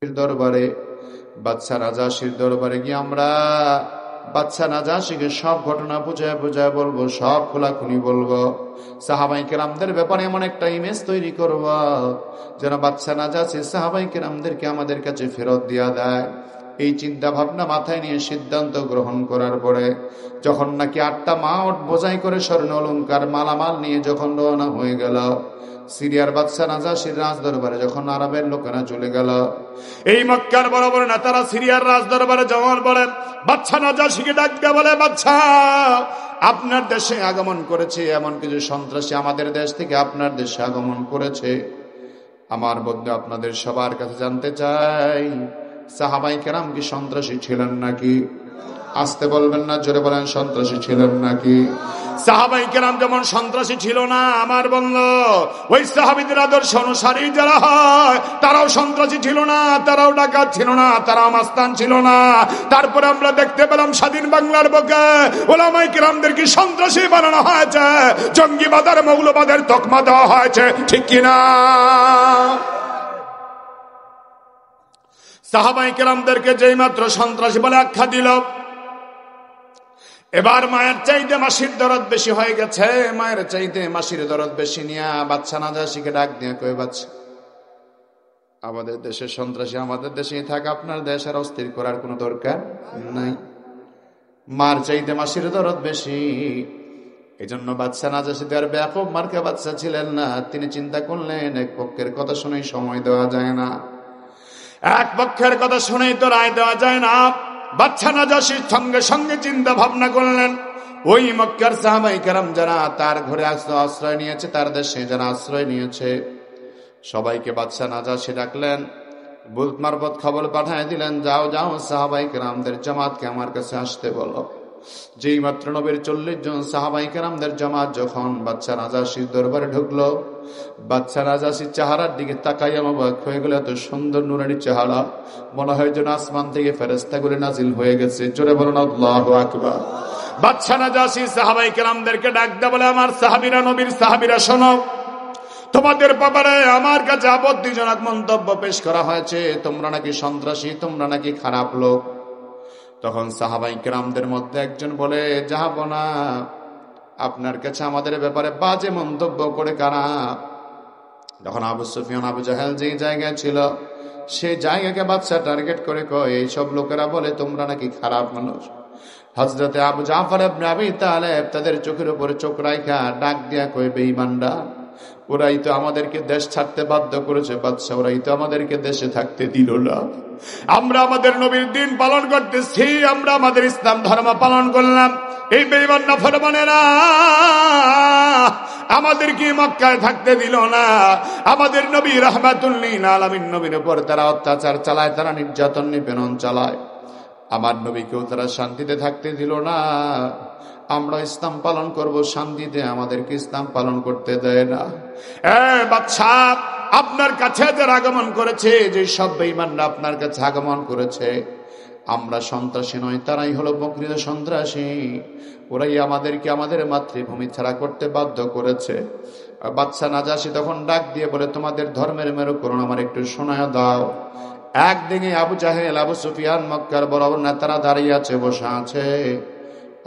দরবারে, বাদশা নাজাশির দরবারে গিয়ে আমরা বাদশা নাজাশিকে সব ঘটনা বুঝায় বুঝায় বলবো, সব খোলাখুলি বলবো। সাহাবাই কেরামদের ব্যাপারে এমন একটা ইমেজ তৈরি করব যেন বাদশা নাজাশি সাহাবাই কেরামদেরকে আমাদের কাছে ফেরত দিয়া দেয়। এই চিন্তা ভাবনা মাথায় নিয়ে সিদ্ধান্ত গ্রহণ করার পরে যখন নাকি 8টা মাওট বোঝাই করে স্বর্ণ অলংকার মালামাল নিয়ে যখন রওনা হয়ে গেল সিরিয়ার বাদশা নাজাশির রাজ দরবারে, যখন আরবের লোকেরা চলে গেল, এই মক্কার বড় বড় নেতারা সিরিয়ার রাজ দরবারে যাওয়ার পরে বাদশা নাজাশিকে ডাক দিয়ে বলে, বাদশা, আপনার দেশে আগমন করেছে এমন কিছু সন্ত্রাসী আমাদের দেশ থেকে আপনার দেশে আগমন করেছে। আমার বন্ধু আপনাদের সবার কাছে জানতে চাই, সাহাবাই কেরাম কি সন্ত্রাসী ছিলেন নাকি? আসতে বলবেন না, জোরে বলেন, সন্ত্রাসী ছিলেন নাকি? সাহাবাই কেরাম যেমন সন্ত্রাসী ছিল না, আমার বন্ধু ওই সাহাবীদের আদর্শ অনুসারী যারা হয় তারাও সন্ত্রাসী ছিল না, তারাও ডাকাত ছিল না, তারাও মাস্তান ছিল না। তারপরে আমরা দেখতে পেলাম স্বাধীন বাংলার বুকে ওলামায়ে কেরামদেরকে সন্ত্রাসী বানানো হয়েছে, জঙ্গিবাদ আর মৌলবাদের তকমা দেওয়া হয়েছে, ঠিক কিনা? সাহাবাই কেরামদেরকে যেই মাত্র সন্ত্রাসী বলে আখ্যা দিল, এবার মায়ের চাইতে মাসির দরদ বেশি হয়ে গেছে। মায়ের চাইতে মাসির দরদ বেশি নিয়ে বাদশা নাজাশিকে ডাক দিয়ে কই, বাদশা, আমাদের দেশের সন্ত্রাসী আমাদের দেশেই থাক, আপনার দেশ আর অস্থির করার কোনো দরকার নাই। মার চাইতে মাসির দরদ বেশি। এই জন্য বাদশা নাজাশি আর ব্যাপক মার্কা বাদশা ছিলেন না। তিনি চিন্তা করলেন, এক পক্ষের কথা শুনেই সময় দেওয়া যায় না, এক পক্ষের কথা শুনেই তো রায় দেওয়া যায় না। বাদশা নাজাশির সঙ্গে সঙ্গে চিন্তা ভাবনা করলেন, ওই মক্কার সাহাবায়ে কেরাম যারা তার ঘরে আশ্রয় নিয়েছে, তার দেশে যারা আশ্রয় নিয়েছে, সবাইকে বাদশা নাজাশি ডাকলেন, বুলত মারফত খবর পাঠায় দিলেন, যাও যাও সাহাবায়ে কেরামদের জামাতকে আমার কাছে আসতে বলো। যেই মাত্র নবীর 40 জন সাহাবায়ে কেরামদের জামাত যখন বাদশা নাজাশির দরবারে ঢুকলো, বাদশা নাজাশির চেহারার দিকে তাকাইয়া অবাক হয়ে গেল। এত সুন্দর নুরানি চেহারা, মনে হয় যেন আসমান থেকে ফেরেশতাগুলো নাজিল হয়ে গেছে। জোরে বলুন আল্লাহু আকবার। বাদশা নাজাশি সাহাবায়ে কেরামদেরকে ডাক দেয়া বলে, আমার সাহাবীরা, নবীর সাহাবীরা, শোনো, তোমাদের ব্যাপারে আমার কাছে আপত্তিজনক মন্তব্য পেশ করা হয়েছে। তোমরা নাকি সন্ত্রাসী, তোমরা নাকি খারাপ লোক। তখন সাহাবায়ে কেরামদের মধ্যে একজন বলে, যাবো না, আপনার কাছে আমাদের ব্যাপারে বাজে মন্তব্য করে কারা? তখন আবু সুফিয়ান, আবু জাহেল যেই জায়গায় ছিল সেই জায়গাকে বাদশা টার্গেট করে কয়, এইসব লোকেরা বলে তোমরা নাকি খারাপ মানুষ। হযরতে আবু জাফর ইবনে আবি তালেব তাদের চোখের উপরে চোখ রাখা ডাক দিয়া কয়, বেঈমানরা, ওরাই তো আমাদেরকে দেশ ছাড়তে বাধ্য করেছে বাদশা, ওরাই তো আমাদেরকে দেশে থাকতে দিল না। আমরা আমাদের নবীর দিন পালন করতেছি, আমরা আমাদের ইসলাম ধর্ম পালন করলাম, এই বেঈমান নাফরমানেরা আমাদেরকে মক্কায় থাকতে দিল না। আমাদের নবী রাহমাতুল লিল আলামিন নবীর উপর তারা অত্যাচার চালায়, তারা নির্যাতন নিপীড়ন চালায়, আমার নবীকেও তারা শান্তিতে থাকতে দিল না। আমরা ইসলাম পালন করব শান্তিতে, আমাদেরকে ইসলাম পালন করতে দেয় না। বাদশা, আপনার কাছে যারা আগমন করেছে, যে সব বেঈমানরা আপনার কাছে আগমন করেছে, আমরা সন্ত্রাসী নয়, তারাই হলো প্রকৃত সন্ত্রাসী। ওরাই আমাদেরকে আমাদের মাতৃভূমি ছাড়া করতে বাধ্য করেছে। বাদশা নাজাশি তখন ডাক দিয়ে বলে, তোমাদের ধর্মের মেরুকরণ আমার একটু শোনায় দাও। একদিকে আবু জাহেল, আবু সুফিয়ান, মক্কার বড় বড় নেতারা দাঁড়িয়ে আছে, বসা আছে।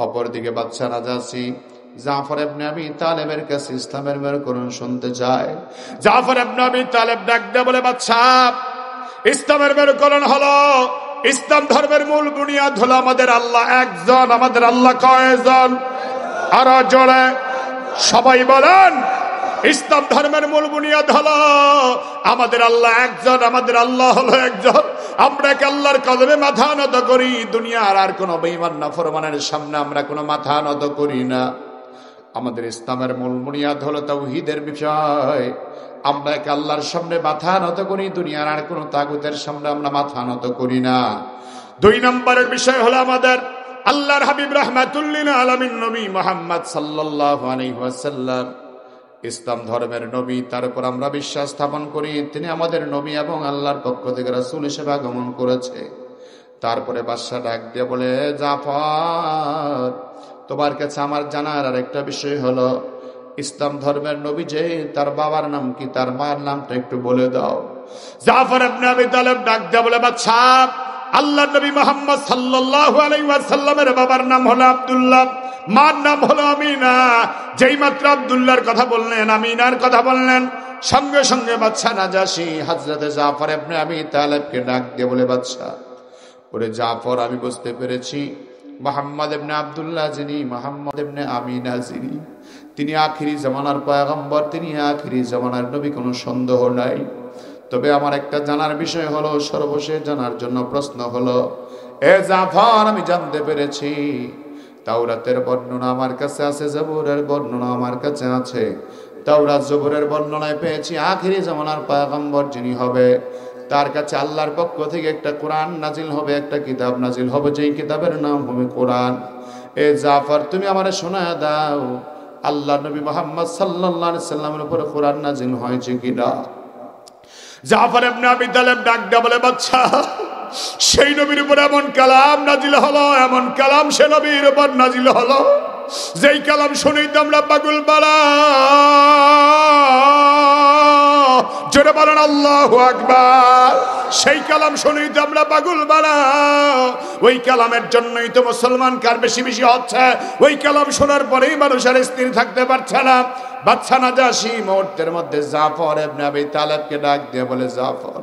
অপরদিকে বাদশা নাজাশি জাফর ইবনে আবি তালেবের কাছে ইসলামের মেরুকরণ শুনতে যায়। জাফর ইবনে আবি তালেব ডাক দিয়ে বলে, বাদশা, ইসলামের মেরুকরণ হলো, ইসলাম ধর্মের মূল বুনিয়াদ হলো আমাদের আল্লাহ একজন। আমাদের আল্লাহ কয়জন? আরো জোরে সবাই বলেন। ইসলাম ধর্মের মূল বুনিয়াদ হলো আমাদের আল্লাহ একজন, আমাদের আল্লাহ হলো একজন। আমরা কি আল্লাহর কদমে মাথা নত করি? দুনিয়ার আর কোন বেঈমান নাফরমানের সামনে আমরা কোনো মাথা নত করি না। আমাদের ইসলামের মূল বুনিয়াদ হলো তাওহীদের বিষয়। আমরা এক আল্লাহর সামনে মাথা নত করি, দুনিয়ার আর কোন তাগুতের সামনে আমরা মাথা নত করি না। 2 নম্বরের বিষয় হলো আমাদের আল্লাহর হাবিব রাহমাতুল লিল আলামিন নবী মুহাম্মদ সাল্লাল্লাহু আলাইহি ওয়াসাল্লাম ইসলাম ধর্মের নবী। তার উপর আমরা বিশ্বাস স্থাপন করি তিনি আমাদের নবী এবং আল্লাহর পক্ষ থেকে রাসূল হিসেবে আগমন করেছে। তারপরে বাদশা ডাক দিয়ে বলে, জাফর, তোমার কাছে আমার জানার আর একটা বিষয় হলো, ইসলাম ধর্মের নবী যে, তার বাবার নাম কি, তার মায়ের নামটা একটু বলে দাও। জাফর ইবনে আবি তালেব ডাক দেয়া বলে, বাদশা, আল্লাহ নবী মুহাম্মদ সাল্লাল্লাহু আলাইহি ওয়াসাল্লামের বাবার নাম হলো আব্দুল্লাহ, মার নাম হলো আমিনা। যেই মাত্র আব্দুল্লাহর কথা বললেন, আমিনার কথা বললেন, সঙ্গে সঙ্গে বাদশা নাজাশী হযরতে জাফর ইবনে আবি তালেবকে ডাক দিয়ে বলে, বাদশা, ওরে জাফর, আমি বুঝতে পেরেছি মুহাম্মদ ইবনে আব্দুল্লাহ যিনি, মুহাম্মদ ইবনে আমিনা যিনি, তিনি আখিরি জামানার পয়গম্বর, তিনি আখিরি জামানার নবী, কোনো সন্দেহ নাই। তবে আমার একটা জানার বিষয় হলো, সর্বশেষ জানার জন্য প্রশ্ন হলো, এ জাফর, আমি জানতে পেরেছি তাওরাতের বর্ণনা আমার কাছে আছে, জবুরের বর্ণনা আমার কাছে আছে। তাওরাত জবুরের বর্ণনায় পেয়েছি আখিরি জামানার পয়গম্বর যিনি হবে, তার কাছে আল্লাহর পক্ষ থেকে একটা কোরআন নাজিল হবে, একটা কিতাব নাজিল হবে, যেই কিতাবের নাম হবে কোরআন। এ জাফর, তুমি আমারে শোনায় দাও, আল্লাহ নবী মুহাম্মদ সাল্লাল্লাহু আলাইহি সাল্লামের উপর কোরআন নাজিল হয়েছে কিনা? জাফর ইবনে আবি তালেব ডাক দেয়া বলে, বাদশা, সেই নবীর উপর এমন কালাম নাজিল হলো, এমন কালাম সে নবীর উপর নাজিল হলো, যেই কালাম শুনেই তো আমরা পাগল পাড়া। জোরে বলেন আল্লাহু আকবার। সেই কালাম শুনেই তো আমরা পাগল পাড়া। ওই কালামের জন্যই তো মুসলমান কার বেশি বেশি হচ্ছে। ওই কালাম শোনার পরেই মানুষের স্থির থাকতে পারছে না। বাদশা নাজাশী মুহূর্তের মধ্যে জাফর ইবনে আবি তালেবকে ডাক দিয়ে বলে, জাফর,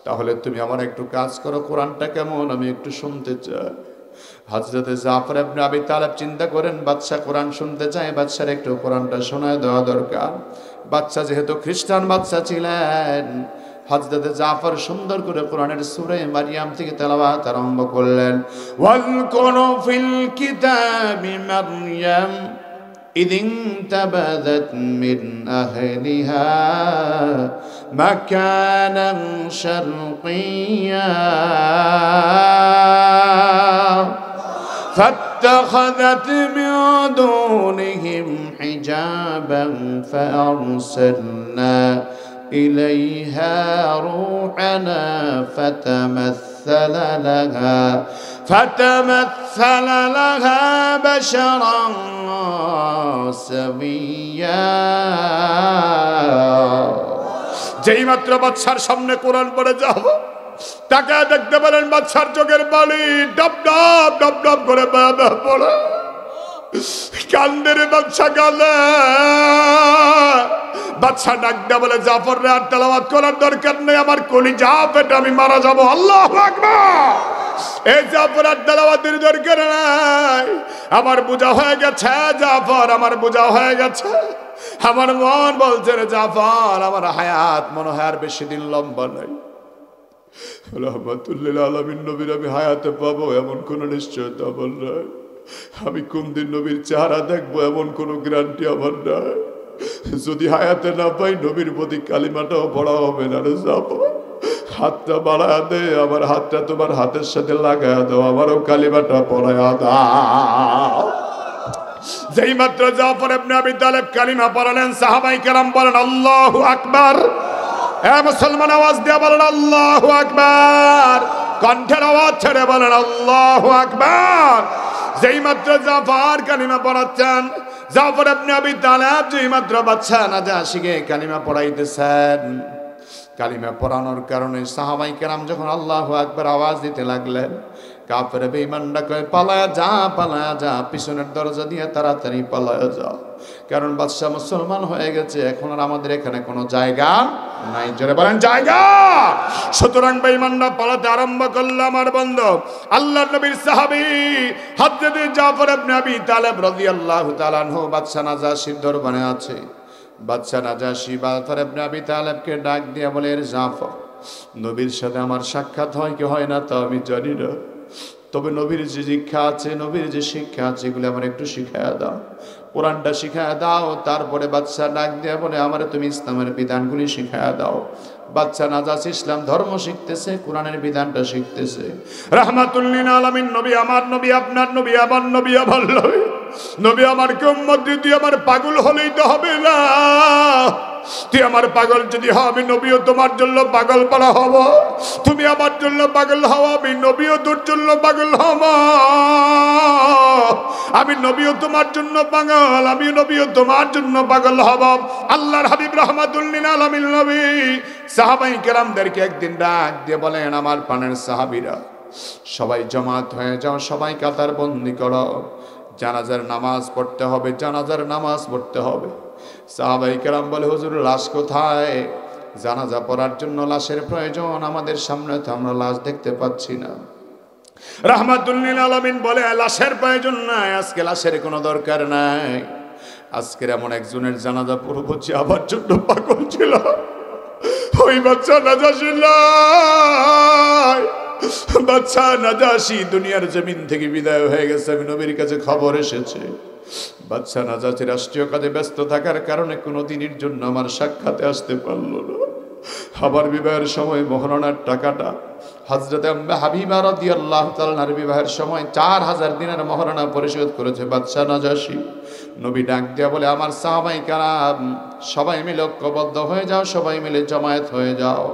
তাহলে তুমি আমার একটু কাজ করো, কোরআনটা কেমন আমি একটু শুনতে চাই। হযরতে জাফর ইবনে আবি তালেব চিন্তা করেন, বাদশা কোরআন শুনতে চায়, বাদশার একটু কোরআনটা শোনায় দেওয়া দরকার। বাদশা যেহেতু খ্রিস্টান বাদশা ছিলেন, হযরতে জাফর সুন্দর করে কোরআনের সূরা মারিয়াম থেকে তেলাওয়াত আরম্ভ করলেন। ওয়াযকুরু ফিল কিতাবি মারইয়াম إذ انتبذت من أهلها مكانا شرقيا فاتخذت من دونهم حجابا فأرسلنا إليها روحنا فتمثل لها بشرا سويا। যেই মাত্র বাদশার সামনে কোরআন পড়ে যাব, তাকে দেখতে পেলেন বাদশার চোখের বালি ডব ডব ডব ডব করে পড়ে কান্দের। বাদশা গালে বাদশা ডাক দেয়া বলে, জাফর রে, আর তেলাওয়াত করার দরকার নেই, আমার কলিজা ফেটে আমি মারা যাবো। আল্লাহু আকবার। এই জাফর আর তেলাওয়াতের দরকার নাই, আমার বোঝা হয়ে গেছে জাফর, আমার বোঝা হয়ে গেছে। আমার মন বলছে রে জাফর, আমার হায়াত মনে হয় আর বেশি দিন লম্বা নাই। রাহমাতুল লিল আলামিন নবীর আমি হায়াতে পাবো এমন কোন নিশ্চয়তা আমার নাই। আমি কোন দিন নবীর চেহারা দেখবো এমন কোন গ্যারান্টি আমার নাই। যদি হায়াতে না পাই, নবীর প্রতি কালিমাটাও পড়া হবে না রে জাফর। হাতটা বাড়ায় দে, আমার হাতটা তোমার হাতের সাথে লাগায় দাও, আমারও কালিমাটা পড়ায় দাও। যেই মাত্র জাফর ইবনে আবি তালেব কালিমা পড়ালেন, সাহাবায়ে কেরাম বলেন আল্লাহু আকবার। এ মুসলমান, আওয়াজ দিয়ে বলেন আল্লাহু আকবার। কণ্ঠের আওয়াজ ছেড়ে বলেন আল্লাহু আকবার। যেই মাত্র জাফর কালিমা পড়াচ্ছেন, জাফর ইবনে আবি তালেব যেই মাত্র বাদশা নাজাশীকে কালিমা পড়াইতেছেন, কালিমা পড়ানোর কারণে সাহাবায়ে কেরাম যখন আল্লাহু আকবার আওয়াজ দিতে লাগলেন, কাফের বেঈমানরা কয়, পালায়া যা, পালায়া যা, পিছনের দরজা দিয়ে তাড়াতাড়ি পালায়া যা, কারণ বাদশা মুসলমান হয়ে গেছে, এখন আর আমাদের এখানে কোনো জায়গা নাই। জোরে বলেন জায়গা। সুতরাং বেঈমানরা পালাতে আরম্ভ করলো। আমার বন্ধু, আল্লাহর নবীর সাহাবী হযরত জাফর ইবনে আবি তালেব রাদিয়াল্লাহু তাআলা আনহু বাদশা নাজাশীর দরবারে আছে। বাদশা নাজাশী জাফর ইবনে আবি তালেবকে ডাক দিয়ে বলে, জাফর, নবীর সাথে আমার সাক্ষাৎ হয় কি হয় না তা আমি জানি না, তবে নবীর যে শিক্ষা আছে, নবীর যে শিক্ষা আছে, এগুলো আমার একটু শিখায়া দাও, কোরআনটা শিখায়া দাও। তারপরে বাদশা ডাক দিয়ে বলে, আমারে তুমি ইসলামের বিধানগুলি শিখায়া দাও। বাদশা নাজাশী ইসলাম ধর্ম শিখতেছে, কোরআনের বিধানটা শিখতেছে। রাহমাতুল লিল আলামিন নবী, আমার নবী, আপনার নবী, আমার নবী, আমার নবী, নবী আমার কে উম্মত দিতে আমার পাগল হলেই তো হবে না। তুই আমার পাগল যদি হও আমি নবীও তোমার জন্য পাগল পারা হব, তুমি আমার জন্য পাগল হও আমি নবীও তোর জন্য পাগল হব, আমি নবীও তোমার জন্য পাগল, আমি নবীও তোমার জন্য পাগল হব। আল্লাহর হাবিব রাহমাতুল লিল আলামিন নবী সাহাবায়ে কেরামদেরকে একদিন ডাক দিয়ে বলেন, আমার পানের সাহাবীরা সবাই জমাত হয়ে যাও, সবাই কাতার বন্দি করো, জানাজার নামাজ পড়তে হবে, জানাজার নামাজ পড়তে হবে। সাহাবায়ে কেরাম বলে, হুজুর লাশ কোথায়? জানাজা পড়ার জন্য লাশের প্রয়োজন, আমাদের সামনে তো আমরা লাশ দেখতে পাচ্ছি না। রাহমাতুল লিল আলামিন বলে, লাশের প্রয়োজন নাই, আজকে লাশের কোনো দরকার নাই, আজকের এমন একজনের জানাজা পড়ব যে আমার জন্য পাগল ছিল, ওই বাচ্চা নাজাশী, বাচ্চা নাজাশী দুনিয়ার জমিন থেকে বিদায় হয়ে গেছে। আমি নবীর কাছে খবর এসেছে, বাচ্চা নাজাশী রাষ্ট্রীয় কাজে ব্যস্ত থাকার কারণে কোনো দিনের জন্য আমার সাক্ষাতে আসতে পারল না। আমার বিবাহের সময় মহারণার টাকাটা হযরত আম্মা হাবিবা রাদিয়াল্লাহু তাআলার বিবাহের সময় 4000 দিনার মহারণা পরিশোধ করেছে বাদশা নাজাশী। নবী ডাক দিয়া বলে, আমার সাহাবায়ে কেরাম সবাই মিলে ঐক্যবদ্ধ হয়ে যাও, সবাই মিলে জমায়েত হয়ে যাও।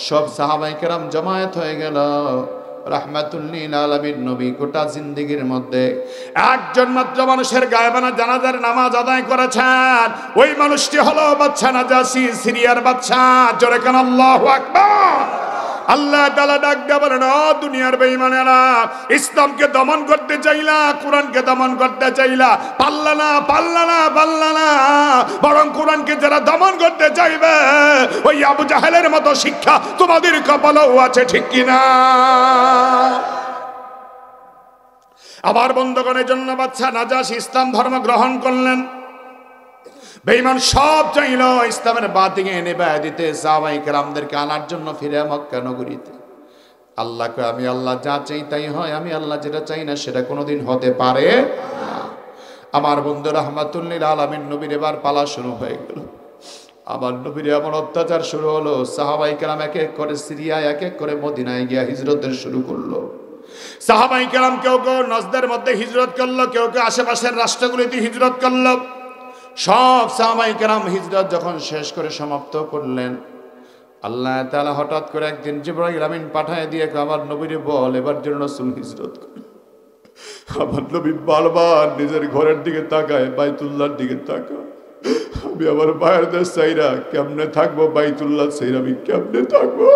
সব সাহাবায়ে কেরাম জমায়েত হয়ে গেল। রাহমাতুল লিল আলামিন নবী গোটা জিন্দেগীর মধ্যে একজন মাত্র মানুষের গায়েবানা জানাজার নামাজ আদায় করেছেন, ওই মানুষটি হলো বাদশা নাজাশী, সিরিয়ার বাদশা। জোরে কান আল্লাহু আকবার। আল্লাহ তাআলা ডাক দিয়ে বলেন, ও দুনিয়ার বেঈমানেরা, ইসলামকে দমন করতে চাইলা, কোরআনকে দমন করতে চাইলা, পারলা না, পারলা না, পারলা না, বরং কোরআনকে যারা দমন করতে চাইবে ওই আবু জাহেলের মতো শিক্ষা তোমাদের কপালেও আছে, ঠিক কিনা? আবার বন্ধগণের জন্য বাদশা নাজাশী ইসলাম ধর্ম গ্রহণ করলেন। বেঈমান সব চাইল ইসলামের বাতিকে এনে ব্যয় দিতে, সাহাবায়ে কেরামদেরকে আনার জন্য ফিরে মক্কা নগরীতে। আল্লাহকে আমি আল্লাহ যা চাই তাই হয়, আমি আল্লাহ যেটা চাই না সেটা কোনোদিন হতে পারে না। আমার বন্ধু রাহমাতুল লিল আলামিন নবীর এবার পালা শুরু হয়ে গেল। আমার নবীর এমন অত্যাচার শুরু হলো, সাহাবায়ে কেরাম এক এক করে সিরিয়ায়, এক এক করে মদিনায় গিয়া হিজরতের শুরু করলো। সাহাবায়ে কেরাম কেউ কেউ নজদের মধ্যে হিজরত করলো, কেউ কেউ আশেপাশের রাষ্ট্রগুলিতে হিজরত করলো। সব সাহাবায়ে কেরাম হিজরত যখন শেষ করে সমাপ্ত করলেন, আল্লাহ তাআলা হঠাৎ করে একদিন জিবরাইল আমিন পাঠায় দিয়ে আমার নবীরে বল, এবার যেন রাসূল হিজরত করে। আমার নবী বারবার নিজের ঘরের দিকে তাকায়, বাইতুল্লাহর দিকে তাকায়। আমি আমার ভাইয়ের দেশ চাইরা কেমনে থাকবো, বাইতুল্লাহ চাইরা আমি কেমনে থাকবো?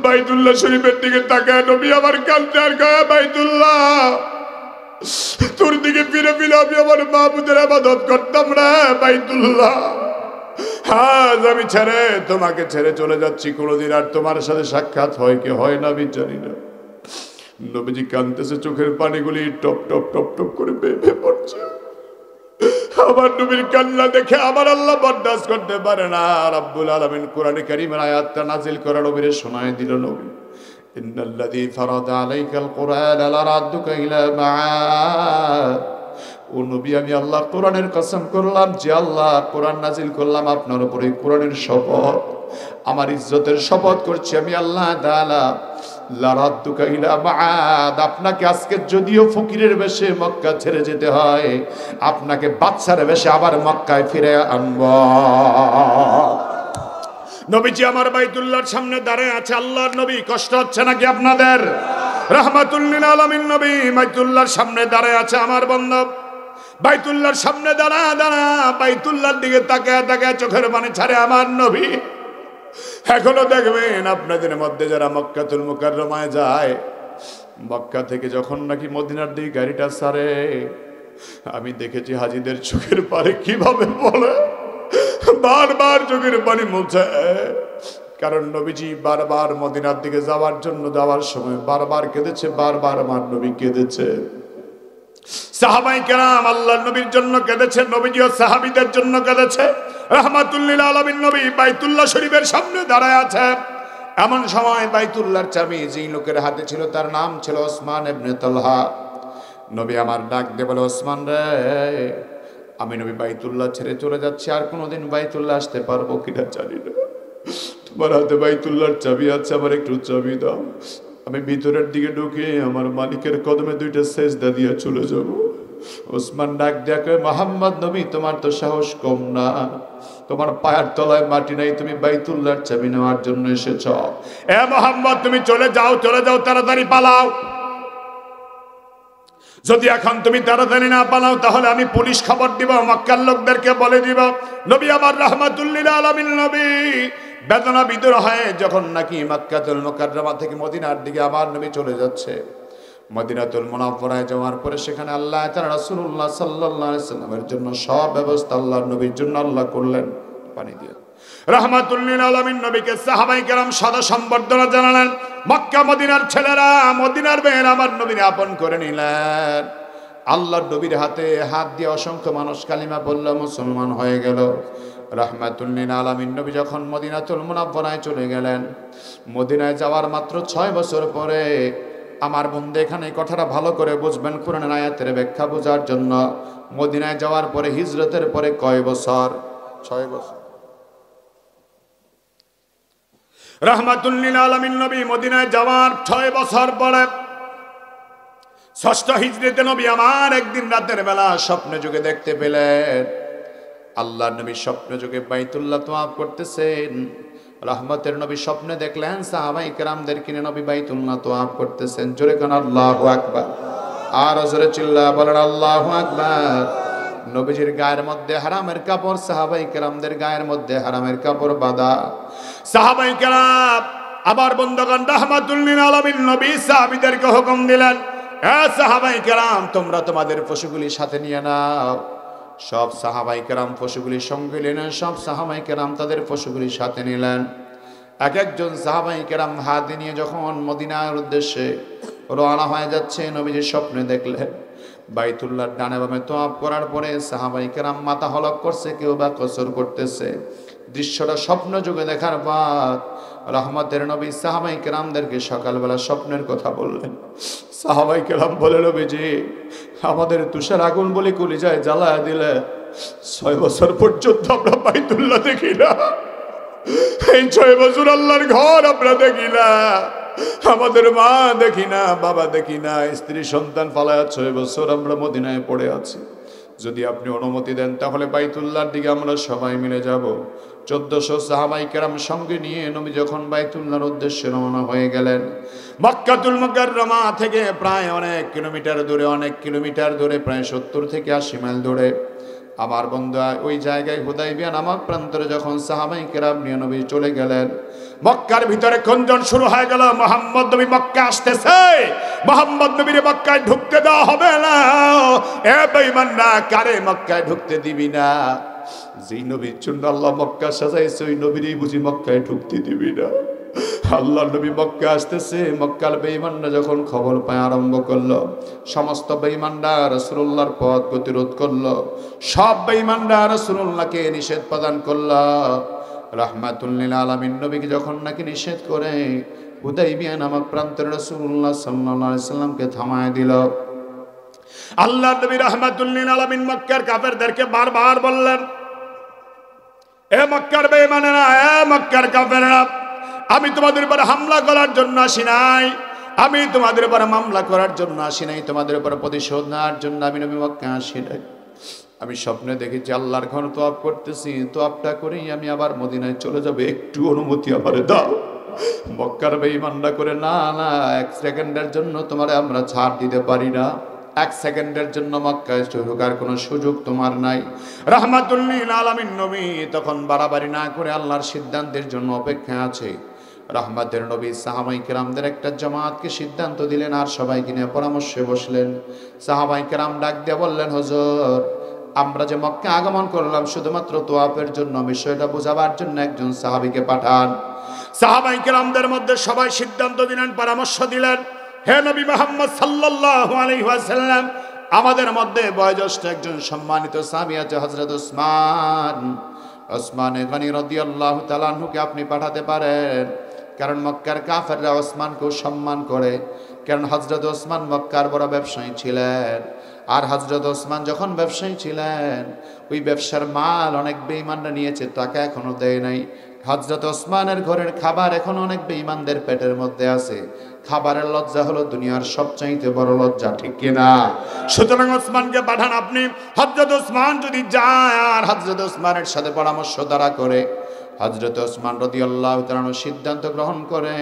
বাইতুল্লাহ শরীফের দিকে তাকায় নবী আমার কাঁদতে আর কয়, বাইতুল্লাহ তোর দিকে ফিরে ফিরে আমি আমার মাহবুদের ইবাদত করতাম রে বাইতুল্লাহ। আজ আমি ছেড়ে তোমাকে ছেড়ে চলে যাচ্ছি, কোনোদিন আর তোমার সাথে সাক্ষাৎ হয় কি হয় না আমি জানি না। নবীজি কাঁদতেছে, চোখের পানিগুলি টপ টপ টপ টপ করে বেয়ে পড়ছে। আমার নবীর কান্না দেখে আমার আল্লাহ বরদাস্ত করতে পারে না। রাব্বুল আলামিন কোরআনে কারীমের আয়াতটা নাজিল করে নবীরে শোনায় দিল, নবী ইন্নাল্লাযী ফারাদা আলাইকাল কুরআনা লারাদ্দুকা ইলা মাআদ। ও নবী আমি আল্লাহ কোরআনের কসম করলাম যে আল্লাহ কোরআন নাজিল করলাম আপনার উপরে, কোরআনের শপথ, আমার ইজ্জতের শপথ করছি আমি আল্লাহ তাআলা, লারাদ্দুকা ইলা মাআদ, আপনাকে আজকে যদিও ফকিরের বেশে মক্কা ছেড়ে যেতে হয়, আপনাকে বাদশার বেশে আবার মক্কায় ফিরে আনব। নবীজি আমার বাইতুল্লাহর সামনে দাঁড়ায় আছে। আল্লাহর নবী, কষ্ট হচ্ছে নাকি আপনাদের? রাহমাতুল লিল আলামিন নবী বাইতুল্লাহর সামনে দাঁড়ায় আছে। আমার বন্ধু বাইতুল্লাহর সামনে দাঁড়া দাঁড়া বাইতুল্লাহর দিকে তাকায় তাকায় চোখের পানি ছাড়ে আমার নবী। এখনো দেখবেন আপনাদের মধ্যে যারা মক্কাতুল মুকাররমায় যায়, মক্কা থেকে যখন নাকি মদিনার দিকে গাড়িটা ছাড়ে, আমি দেখেছি হাজীদের চোখের পানি কিভাবে বলে, বারবার চোখের পানি মুছে। কারণ নবীজি বারবার মদিনার দিকে যাওয়ার জন্য যাওয়ার সময় বারবার কেঁদেছে, বারবার আমার নবী কেঁদেছে। সাহাবায়ে কেরাম আল্লাহর নবীর জন্য কেঁদেছে, নবীজিও সাহাবীদের জন্য কেঁদেছে। রাহমাতুল লিল আলামিন নবী বাইতুল্লাহ শরীফের সামনে দাঁড়ায় আছে। এমন সময় বাইতুল্লাহর চাবি যেই লোকের হাতে ছিল তার নাম ছিল ওসমান ইবনে তালহা। নবী আমার ডাক দিয়ে বলে, ওসমান রে, আমি নবী বাইতুল্লাহ ছেড়ে চলে যাচ্ছি, আর কোনোদিন বাইতুল্লাহ আসতে পারবো কিনা জানি না, তোমার হাতে বাইতুল্লাহর চাবি আছে, আমার একটু চাবি দাও, আমি ভিতরের দিকে ঢুকে আমার মালিকের কদমে দুইটা সেজদা দিয়ে চলে যাব। ওসমান ডাক দেয়া কয়, মুহাম্মদ নবী তোমার তো সাহস কম না, তোমার পায়ের তলায় মাটি নাই, তুমি বাইতুল্লাহর চাবি নেওয়ার জন্য এসেছ। এ মুহাম্মদ তুমি চলে যাও, তাড়াতাড়ি পালাও। যদি এখন তুমি তাড়াতাড়ি না পালাও তাহলে আমি পুলিশ খবর দিব, মক্কার লোকদেরকে বলে দিব নবী আমার রাহমাতুল লিল আলামিন নবী বেদনা বিদুর হয়ে যখন নাকি মক্কাতুল মুকাররমা থেকে মদিনার দিকে আমার নবী চলে যাচ্ছে, মদিনাতুল মুনাওয়ারায় যাওয়ার পরে সেখানে আল্লাহ তাআলা রাসূলুল্লাহ সাল্লাল্লাহু আলাইহি সাল্লামের জন্য সব ব্যবস্থা আল্লাহর নবীর জন্য আল্লাহ করলেন। পানি দিয়ে রাহমাতুল লিল আলামিন নবীকে সাহাবায়ে কেরাম সাদা সম্বর্ধনা জানালেন। মক্কা মদিনার ছেলেরা, মদিনার মেয়েরা আমার নবীকে আপন করে নিলেন। আল্লাহর নবীর হাতে হাত দিয়ে অসংখ্য মানুষ কালিমা বলল, মুসলমান হয়ে গেল। রাহমাতুল লিল আলামিন নবী যখন মদিনাতুল মুনাওয়ারায় চলে গেলেন, মদিনায় যাওয়ার মাত্র 6 বছর পরে, আমার বন্ধু এখানে এই কথাটা ভালো করে বুঝবেন কোরআনের আয়াতের ব্যাখ্যা বোঝার জন্য, মদিনায় যাওয়ার পরে হিজরতের পরে কয় বছর? 6 বছর। রাহমাতুল লিল আলামিন নবী মদিনায় যাওয়ার 6 বছর পরে 6ষ্ঠ হিজরিতে নবী আমার একদিন রাতের বেলা স্বপ্ন যুগে দেখতে পেলেন আল্লাহর নবী স্বপ্ন যুগে বাইতুল্লাহ তাওয়াফ করতেছেন। রহমতের নবী স্বপ্নে দেখলেন সাহাবায়ে কেরামদের কিনে নবী বাইতুল্লাহ তাওয়াফ করতেছেন। জোরে কান আল্লাহু আকবার, আর জোরে চিল্লায়া বলেন আল্লাহু আকবার। নবীজির গায়ের মধ্যে হারামের কাপড়, সাহাবায়ে কেরামদের গায়ের মধ্যে হারামের কাপড় বাঁধা। সাহাবায়ে কেরাম আবার বন্ধুগণ রাহমাতুল লিল আলামিন নবী সাহাবীদেরকে হুকুম দিলেন, হে সাহাবায়ে কেরাম তোমরা তোমাদের পশুগুলি সাথে নিয়ে নাও। সব সাহাবায়ে কেরাম পশুগুলি সঙ্গে নিলেন, সব সাহাবায়ে কেরাম তাদের পশুগুলি সাথে নিলেন। এক একজন সাহাবায়ে কেরাম হাত নিয়ে যখন মদিনার উদ্দেশ্যে রওনা হয়ে যাচ্ছে, নবীজি স্বপ্নে দেখলেন বাইতুল্লাহর ডানে বামে তাওয়াফ করার পরে সাহাবায়ে কেরাম মাথা হলক করছে, কেউ বা কসর করতেছে। দৃশ্যটা স্বপ্ন যুগে দেখার পর রহমতের নবী সাহাবায়ে কেরামদেরকে সকালবেলা স্বপ্নের কথা বললেন। সাহাবায়ে কেরাম বলে, নবীজি আমাদের তুষার আগুন বলে কলিজায় জ্বালায় দিলে 6 বছর পর্যন্ত আমরা বাইতুল্লাহ দেখি না। এই 6 বছর আল্লাহর ঘর আমরা দেখি না, আমাদের মা দেখি না, বাবা দেখি না, স্ত্রী সন্তান ফালায় 6 বছর আমরা মদিনায় পড়ে আছি। যদি আপনি অনুমতি দেন তাহলে বাইতুল্লাহর দিকে আমরা সবাই মিলে যাব। 1400 সাহাবায়ে কেরাম সঙ্গে নিয়ে নবী যখন বাইতুল্লাহর উদ্দেশ্যে রওনা হয়ে গেলেন, মক্কাতুল মুকাররমা থেকে প্রায় অনেক কিলোমিটার দূরে প্রায় 70 থেকে 80 মাইল দূরে আমার বন্ধু ওই জায়গায় হুদাইবিয়া নামক প্রান্তরে যখন সাহাবায়ে কেরাম নিয়ে নবী চলে গেলেন, মক্কার ভিতরে গুঞ্জন শুরু হয়ে গেল, মুহাম্মদ নবী মক্কা আসতেছে, মুহাম্মদ নবীর মক্কায় ঢুকতে দেওয়া হবে না। এ বেঈমানরা, কারে মক্কায় ঢুকতে দিবি না? যেই নবীর জন্য আল্লাহ মক্কা সাজাইছে ওই নবীরই বুঝি মক্কায় ঢুকতে দিবি না? আল্লাহ নবী মক্কা আসতেছে, মক্কার বেঈমানরা যখন খবর পায় আরম্ভ করলো, সমস্ত বেঈমানরা রাসূলুল্লাহর পথ প্রতিরোধ করলো, সব বেঈমানরা রাসূলুল্লাহকে নিষেধ প্রদান করলো। রাহমাতুল লিল আলামিন নবীকে যখন নাকি নিষেধ করে হুদাইবিয়া নামক প্রান্তরে রাসূলুল্লাহ সাল্লাল্লাহু আলাইহি সাল্লামকে থামায় দিল। আল্লাহ নবী রাহমাতুল লিল আলামিন মক্কার কাফেরদেরকে বারবার বললেন, এ মক্কার বেঈমানেরা, এ মক্কার কাফেররা, আমি তোমাদের উপর হামলা করার জন্য আসি নাই, আমি তোমাদের উপর মামলা করার জন্য আসি নাই, তোমাদের উপর প্রতিশোধ নেওয়ার জন্য আমি নবী মক্কা আসি নাই। আমি স্বপ্নে দেখেছি আল্লাহর ঘর তাওয়াফ করতেছি, তাওয়াফটা করেই আমি আবার মদিনায় চলে যাব, একটু অনুমতি আমারে দাও। মক্কার বেঈমানরা করে, না না, 1 সেকেন্ডের জন্য তোমারে আমরা ছাড় দিতে পারি না, 1 সেকেন্ডের জন্য মক্কায় ঢোকার কোনো সুযোগ তোমার নাই। রাহমাতুল লিল আলামিন নবী তখন বাড়াবাড়ি না করে আল্লাহর সিদ্ধান্তের জন্য অপেক্ষায় আছে। রহমতের নবী সাহাবায়ে কেরামদের একটা জামাতকে সিদ্ধান্ত দিলেন আর সবাইকে নিয়ে পরামর্শে বসলেন। সাহাবায়ে কেরাম ডাক দিয়ে বললেন, হুজুর আমরা যে মক্কা আগমন করলাম শুধুমাত্র তাওয়াফের জন্য, বিষয়টা বোঝাবার জন্য একজন সাহাবীকে পাঠান। সাহাবায়ে কেরামদের মধ্যে সবাই সিদ্ধান্ত দিলেন, পরামর্শ দিলেন, হে নবী মুহাম্মদ সাল্লাল্লাহু আলাইহি ওয়াসাল্লাম, আমাদের মধ্যে বয়োজ্যেষ্ঠ একজন সম্মানিত সাহাবী আছে হযরত ওসমান গনি রাদিয়াল্লাহু তাআলা আনহুকে আপনি পাঠাতে পারেন। কারণ মক্কার কাফেররা ওসমানকে সম্মান করে, কারণ হযরত ওসমান মক্কার বড় ব্যবসায়ী ছিলেন। আর হযরত ওসমান যখন ব্যবসায়ী ছিলেন ওই ব্যবসার মাল অনেক বেঈমানরা নিয়েছে, টাকা এখনো দেয় নাই। হযরত ওসমানের ঘরের খাবার এখন অনেক বেঈমানদের পেটের মধ্যে আছে। খাবারের লজ্জা হলো দুনিয়ার সবচাইতে বড় লজ্জা, ঠিক কিনা? সুতরাং ওসমানকে পাঠান আপনি। হযরত ওসমান যদি যায় আর হযরত ওসমানের সাথে পরামর্শ দ্বারা করে, হযরত ওসমান রাদিয়াল্লাহু তাআলা সিদ্ধান্ত গ্রহণ করে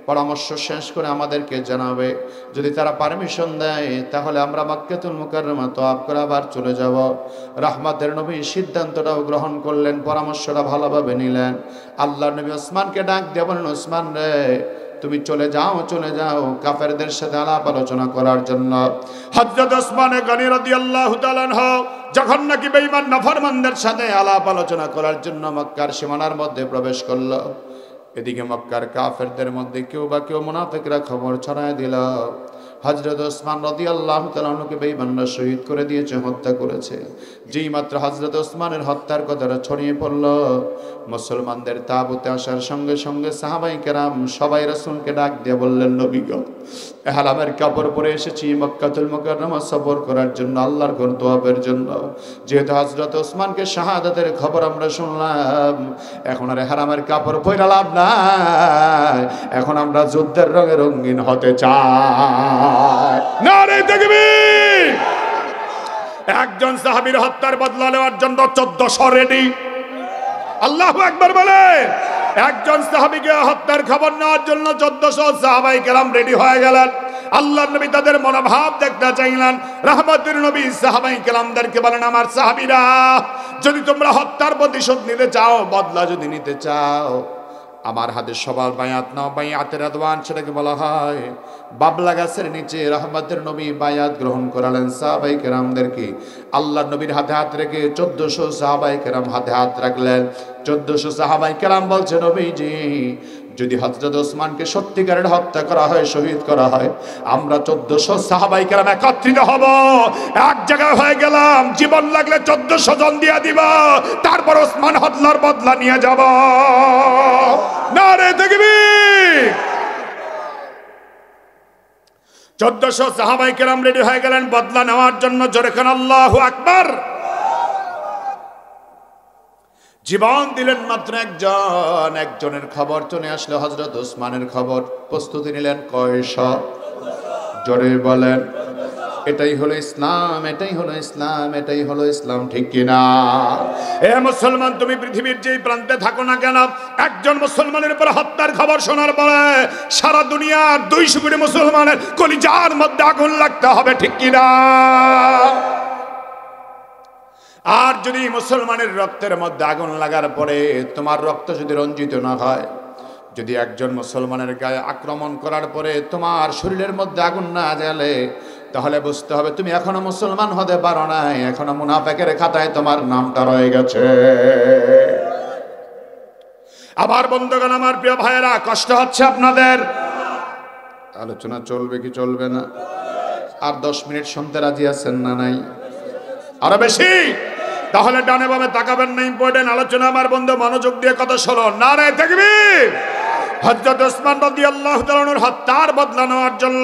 পরামর্শ শেষ করে আমাদেরকে জানাবে। যদি তারা পারমিশন দেয় তাহলে আমরা মক্কাতুল মুকাররমা তওয়াফ করে আবার চলে যাব। রাহমাতের নবী সিদ্ধান্তটাও গ্রহণ করলেন, পরামর্শটা ভালোভাবে নিলেন। আল্লাহর নবী ওসমানকে ডাক দিয়ে বলেন, ওসমান রে, তুমি চলে যাও কাফেরদের সাথে আলাপ আলোচনা করার জন্য। হযরত ওসমান গনি রাদিয়াল্লাহু তাআলা আনহু যখন নাকি বেঈমান নাফরমানদের সাথে আলাপ আলোচনা করার জন্য মক্কার সীমানার মধ্যে প্রবেশ করলো, এদিকে মক্কার কাফেরদের মধ্যে কেউ মুনাফিকরা খবর ছড়ায় দিল হযরত ওসমান রাদিয়াল্লাহু তাআলা আনহুকে বেঈমানরা শহীদ করে দিয়েছে, হত্যা করেছে। যেই মাত্র হযরত ওসমানের হত্যার কথাটা ছড়িয়ে পড়ল, মুসলমানদের তাবুতে আসার সঙ্গে সঙ্গে সাহাবায়ে কেরাম সবাই রাসূলকে ডাক দিয়ে বললেন, নবী গো, ইহরামের কাপড় পরে এসেছি মক্কাতুল মুকাররমা সফর করার জন্য, আল্লাহর ঘর তওয়াফের জন্য। যেহেতু হযরত ওসমানকে শাহাদাতের খবর আমরা শুনলাম, এখন আর ইহরামের কাপড় পরে লাভ নাই, এখন আমরা যুদ্ধের রঙে রঙিন হতে চাই। নারে তাকবীর! একজন সাহাবীর হত্যার বদলা নেওয়ার জন্য 1400 রেডি। আল্লাহু আকবার বলেন। একজন সাহাবীকে হত্যার খবর নেওয়ার জন্য 1400 সাহাবায়ে কেরাম রেডি হয়ে গেলেন। আল্লাহর নবী তাদের মনোভাব দেখতে চাইলেন। রাহমাতুল নবী সাহাবায়ে কেরামদেরকে বলেন, আমার সাহাবীরা, যদি তোমরা হত্যার প্রতিশোধ নিতে চাও, বদলা যদি নিতে চাও, আমার হাতে সবার বায়াত নাও। বায়াতের রিদওয়ান সেটাকে বলা হয়। বাবলা গাছের নিচে রাহমাতের নবী বায়াত গ্রহণ করালেন সাহাবায়ে কেরামদেরকে। আল্লাহর নবীর হাতে হাত রেখে 1400 সাহাবায়ে কেরাম হাতে হাত রাখলেন। 1400 সাহাবায়ে কেরাম বলছে, নবীজি, যদি হযরত ওসমানকে সত্যিকারের হত্যা করা হয়, শহীদ করা হয়, আমরা 1400 সাহাবায়ে কেরাম একত্রিত হব, এক জায়গায় হয়ে গেলাম, জীবন লাগলে 1400 জন দিয়ে দিব, তারপর ওসমান হত্যার বদলা নিয়ে যাব। নারে তাকবীর! 1400 সাহাবায়ে কেরাম রেডি হয়ে গেলেন বদলা নেওয়ার জন্য। জোরে কান আল্লাহু আকবার! জীবন দিলেন মাত্র একজনের খবর চলে আসলো, হযরত ওসমানের খবর। প্রস্তুতি নিলেন কয়শো? জোরে বলেন। এটাই হলো ইসলাম, এটাই হলো ইসলাম, এটাই হলো ইসলাম, ঠিক কিনা? এ মুসলমান, তুমি পৃথিবীর যেই প্রান্তে থাকো না কেন, একজন মুসলমানের উপর হত্যার খবর শোনার পরে সারা দুনিয়ার 200 কোটি মুসলমানের কলিজার মধ্যে আগুন লাগতে হবে, ঠিক কিনা? আর যদি মুসলমানের রক্তের মধ্যে আগুন লাগার পরে তোমার রক্ত যদি রঞ্জিত না হয়, যদি একজন মুসলমানের গায়ে আক্রমণ করার পরে তোমার শরীরের মধ্যে আগুন না জ্বলে, তাহলে বুঝতে হবে তুমি এখনো মুসলমান হতে পারো নাই, এখনো মুনাফিকের খাতায় তোমার নামটা রয়ে গেছে। আবার বন্ধুগণ, আমার প্রিয় ভাইয়েরা, কষ্ট হচ্ছে আপনাদের? আলোচনা চলবে কি চলবে না? আর 10 মিনিট শুনতে রাজি আছেন না নাই? আরো বেশি? তাহলে ডানে বামে তাকাবেন না, ইম্পর্টেন্ট আলোচনা। আমার বন্ধু মনোযোগ দিয়ে কথা শোনো। নারে তাকবীর! হযরত ওসমান রাদিয়াল্লাহু তাআলা আনহুর হত্যার বদলা নেওয়ার জন্য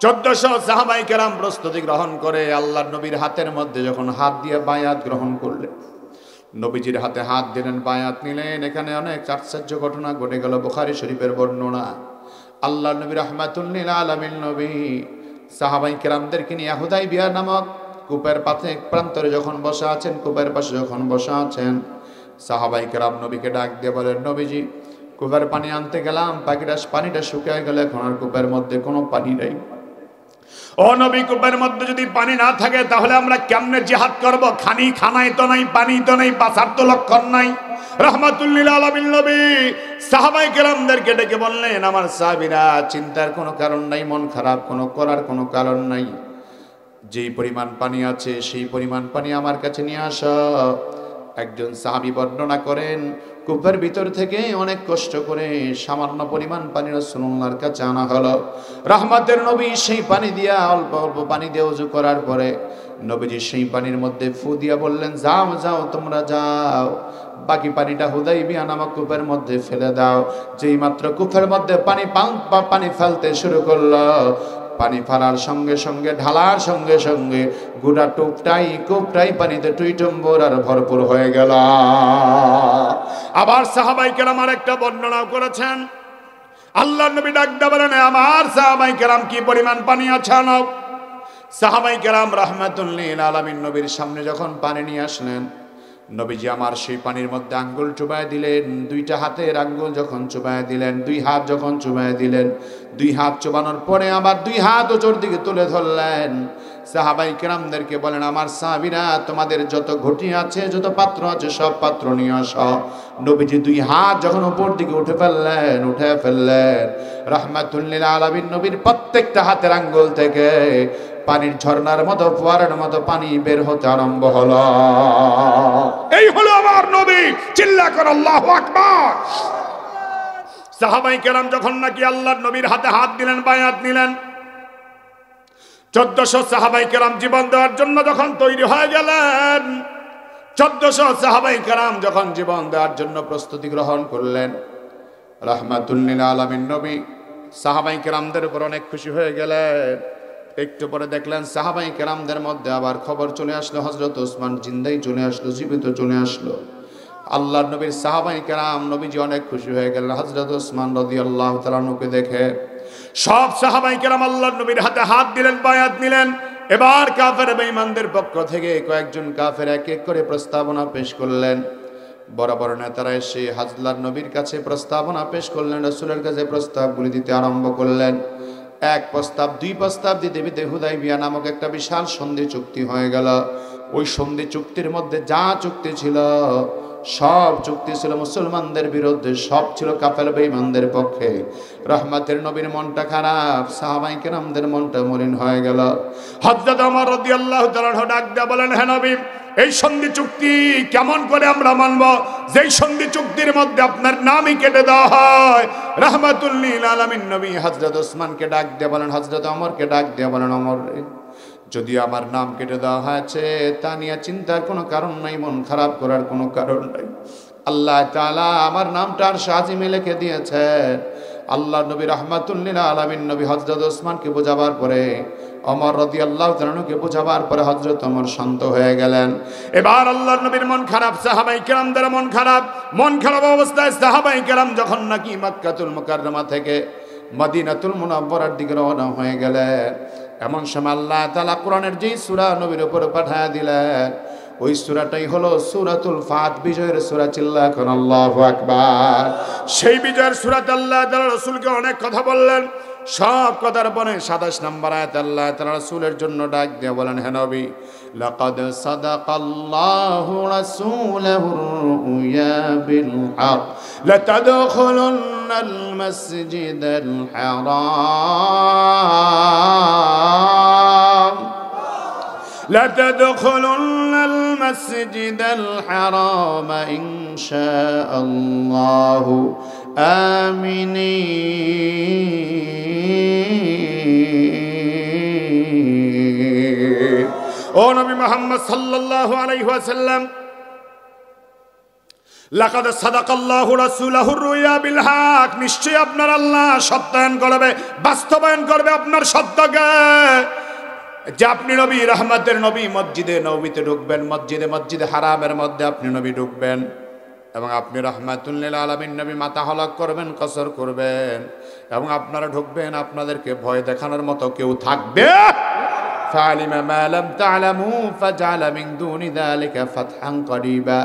1400 সাহাবায়ে কেরাম প্রস্তুতি গ্রহণ করে আল্লাহর নবীর হাতের মধ্যে যখন হাত দিয়ে বায়াত গ্রহণ করলেন, নবীজির হাতে হাত দিলেন, বায়াত নিলেন। এখানে অনেক আশ্চর্য ঘটনা ঘটে গেল। বুখারী শরীফের বর্ণনা। আল্লাহর নবী রাহমাতুল লিল আলামিন নবী সাহাবায়ে কেরামদেরকে নিয়ে হুদায়বিয়া নামক কূপের পাশে প্রান্তরে যখন বসা আছেন, কূপের পাশে যখন বসা আছেন, সাহাবায়ে কেরাম নবীকে ডাক দিয়ে বলেন, নবীজি, কূপের পানি আনতে গেলাম, পানিটা শুকিয়ে গেল, এখন আর কূপের মধ্যে কোনো পানি নেই। ও নবী, কূপের মধ্যে যদি পানি না থাকে তাহলে আমরা কেমনে জিহাদ করব? খানায় তো নাই, পানি তো নাই, বাঁচার তো লক্ষণ নাই। রাহমাতুল লিল আলামিন নবী সাহাবায়ে কেরামদেরকে ডেকে বললেন, আমার সাহাবীরা, চিন্তার কোনো কারণ নাই, মন খারাপ করার কোনো কারণ নাই। যেই পরিমাণ পানি আছে সেই পরিমাণ পানি আমার কাছে নিয়ে আসো। একজন সাহাবী বর্ণনা করেন, কূপের ভিতর থেকে অনেক কষ্ট করে সামান্য পরিমাণ পানি রাসূলুল্লাহর কাছে আনা হলো। রাহমাতের নবী সেই পানি দিয়া অল্প অল্প পানি দিয়ে ওযু করার পরে নবীজি সেই পানির মধ্যে ফু দিয়া বললেন, যাও তোমরা যাও, বাকি পানিটা হুদায়বিয়া নামক কূপের মধ্যে ফেলে দাও। যেই মাত্র কূপের মধ্যে পানি ফেলতে শুরু করলো, পানি ফালার সঙ্গে সঙ্গে ঢালার সঙ্গে সঙ্গে গোটা কোপটাই পানিতে টুইটম্বর আর ভরপুর হয়ে গেল। আবার সাহাবায়ে কেরাম আরেকটা বর্ণনা করেছেন, আল্লাহর নবী ডাক দিয়ে বলেন, আমার সাহাবায়ে কেরাম কি পরিমাণ পানি আছে নাও। সাহাবায়ে কেরাম রাহমাতুল লিল আলামিন নবীর সামনে যখন পানি নিয়ে আসলেন, নবীজি আমার সেই পানির মধ্যে আঙ্গুল চুবায় দিলেন। দুইটা হাতের আঙ্গুল যখন চুবায় দিলেন, দুই হাত যখন চুবায় দিলেন, দুই হাত চুবানোর পরে আবার দুই হাত ওচর দিকে তুলে ধরলেন। সাহাবায়ে কেরামদেরকে বলেন, আমার সাহাবীরা, তোমাদের যত ঘটি আছে, যত পাত্র আছে, সব পাত্র নিয়ে আসো। নবীজি দুই হাত যখন উপর দিকে উঠে ফেললেন, রাহমাতুল লিল আলামিন নবীর প্রত্যেকটা হাতের আঙ্গুল থেকে পানির ঝর্ণার মতো, ফোয়ারার মতো পানি বের হতে আরম্ভ হলো। এই হলো আমার নবী, চিল্লা কর আল্লাহু আকবার। সাহাবায়ে কেরাম যখন নাকি আল্লাহর নবীর হাতে হাত দিলেন, বায়াত নিলেন, 1400 সাহাবায়ে কেরাম জীবন দেওয়ার জন্য যখন তৈরি হয়ে গেলেন, 1400 সাহাবায়ে কেরাম যখন জীবন দেওয়ার জন্য প্রস্তুতি গ্রহণ করলেন, রাহমাতুল লিল আলামিন নবী সাহাবায়ে কেরামদের উপর অনেক খুশি হয়ে গেলেন। একটু পরে দেখলেন সাহাবায়ে কেরামদের মধ্যে আবার খবর চলে আসলো, হযরত ওসমান জিন্দাই চলে আসলো, জীবিত চলে আসলো। আল্লাহর নবীর সাহাবায়ে কেরাম, নবীজি অনেক খুশি হয়ে গেলেন হযরত ওসমান রাদিয়াল্লাহু তাআলা আনহুকে দেখে। সব সাহাবায়ে কেরাম আল্লাহর নবীর হাতে হাত দিলেন, বায়াত নিলেন। এবার কাফের বেঈমানদের পক্ষ থেকে কয়েকজন কাফের এক এক করে প্রস্তাবনা পেশ করলেন। বড় বড় নেতারা এসে আল্লাহর নবীর কাছে প্রস্তাবনা পেশ করলেন, রাসূলের কাছে প্রস্তাবগুলি দিতে আরম্ভ করলেন। এক প্রস্তাব, দুই প্রস্তাব দিতে দিতে হুদাইবিয়া নামক একটা বিশাল সন্ধি চুক্তি হয়ে গেল। ওই সন্ধি চুক্তির মধ্যে যা চুক্তি ছিল, সব চুক্তি ছিল মুসলমানদের বিরুদ্ধে, সব ছিল কাফের বেঈমানদের পক্ষে। রহমতের নবীর মনটা খারাপ, সাহাবায়ে কেরামদের মনটা মলিন হয়ে গেল। হযরত ওমর রাদিয়াল্লাহু তাআলা ডাক দিয়ে বলেন, হে নবী, এই সন্ধি চুক্তি কেমন করে আমরা মানব, যেই সন্ধি চুক্তির মধ্যে আপনার নামই কেটে দেওয়া হয়। রাহমাতুল লিল আলামিন নবী হযরত ওসমানকে ডাক দিয়ে বলেন, হযরত ওমরকে ডাক দিয়ে বলেন, ওমর, যদি আমার নাম কেটে দেওয়া হয়েছে তা নিয়ে চিন্তার কোনো কারণ নাই, মন খারাপ করার কোনো কারণ নাই। আল্লাহ তাআলা আমার নামটা আরশে আজিমে লিখে দিয়েছে। আল্লাহ নবী রাহমাতুল লিল আলামিন নবী হযরত ওসমানকে বোঝাবার পরে, ওমর রাদিয়াল্লাহু তাআলা আনহুকে বোঝাবার পরে হযরত ওমর শান্ত হয়ে গেলেন। এবার আল্লাহর নবীর মন খারাপ, সাহাবায়ে কেরামদের মন খারাপ। মন খারাপ অবস্থায় সাহাবায়ে কেরাম যখন নাকি মক্কাতুল মুকাররমা থেকে মদিনাতুল মুনাওয়ারার দিকে রওনা হয়ে গেলেন, এমন সময় আল্লাহ তাআলা কোরআনের যেই সূরা নবীর উপর পাঠিয়ে দিলেন, ওই সূরাটাই হলো সূরাতুল ফাত, বিজয়ের সূরা। চিল্লা করুন আল্লাহু আকবার। সেই বিজয়ের সূরাতে আল্লাহ তাআলা রাসূলকে অনেক কথা বললেন। সব কথার পরে 27 নম্বর আয়াত আল্লাহ তাআলা রাসূলের জন্য ডাক দিয়ে বলেন, হে নবী, লাকাদ সাদাকাল্লাহু রাসূলাহুর রুয়া বিল হক লাতাদখুলুন্নাল মাসজিদাল হারাম لتدخلن المسجد الحرام إن شاء الله آمنين। ও নবী মুহাম্মদ সাল্লাল্লাহু আলাইহি ওয়াসাল্লাম, লাকাদ সাদাকাল্লাহু রাসূলাহুর রুয়া বিল হক, নিশ্চয় আপনার আল্লাহ সত্যায়ন করবে, বাস্তবায়ন করবে আপনার সত্যকে, যে আপনি নবী, রহমতের নবী, মসজিদে নববীতে ঢুকবেন, মসজিদে হারামের মধ্যে আপনি নবী ঢুকবেন, এবং আপনি রাহমাতুল লিল আলামিন নবী মাথা হলক করবেন, কসর করবেন, এবং আপনারা ঢুকবেন, আপনাদেরকে ভয় দেখানোর মতো কেউ থাকবে। ফালিমা মা লাম তা'লামু ফাজআলা মিন দুনি যালিকা ফাতহান করিবা।